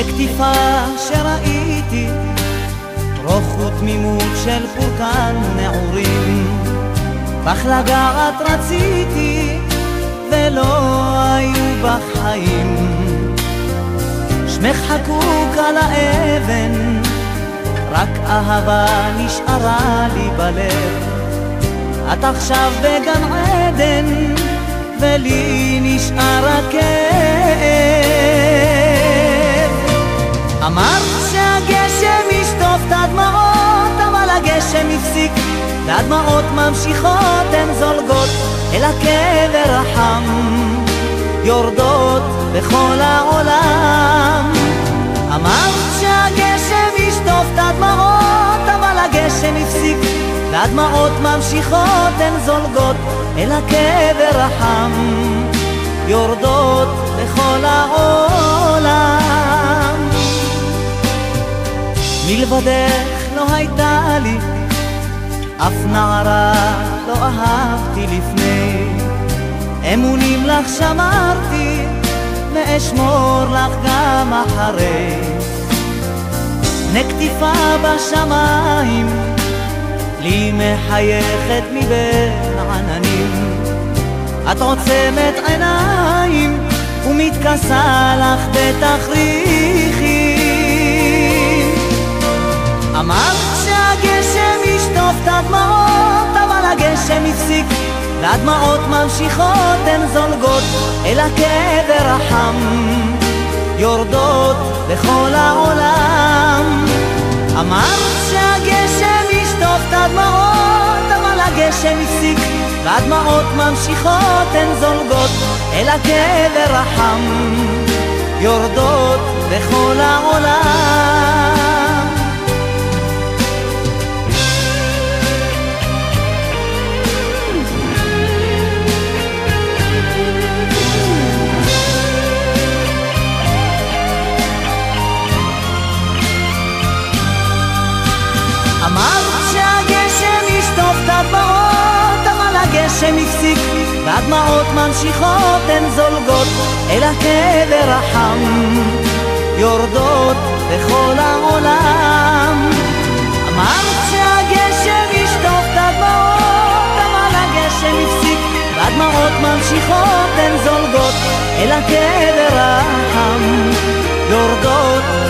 קטיפה שראיתי, רוך ותמימות של פורקן נעורים, בך לגעת רציתי ולא היו בחיים. שמך חקוק על האבן, רק אהבה נשארה לי בלב. את עכשיו בגן עדן ולי נשאר הכאב. אמרת שהגשם ישטוף את הדמעות, אבל הגשם הפסיק והדמעות ממשיכות, הן זולגות אל הקבר החם, יורדות בכל העולם. אמרת שהגשם ישטוף את הדמעות, אבל הגשם הפסיק והדמעות ממשיכות, הן זולגות אל הקבר החם, יורדות בכל העולם. מלבדך לא הייתה לי אף נערה, לא אהבתי לפני. אמונים לך שמרתי ואשמור לך גם אחרי. נקטיפה בשמיים לי מחייכת מבין עננים, את עוצמת עיניים ומתכסה לך בתכריכים. אמרת שהגשם ישטוף את הדמעות, אבל הגשם הפסיק והדמעות ממשיכות, הן זולגות אל הקבר החם, יורדות בכל העולם. אמרת שהגשם ישטוף את הדמעות, אבל הגשם הפסיק והדמעות ממשיכות, הן זולגות אל הקבר החם, יורדות בכל העולם. אמרת שהגשם ישטוף את הדמעות, אבל הגשם הפסיק והדמעות ממשיכות, הן זולגות אל הקבר החם, יורדות בכל העולם. אמרת שהגשם ישטוף את הדמעות, אבל הגשם הפסיק והדמעות ממשיכות, הן זולגות אל הקבר החם, יורדות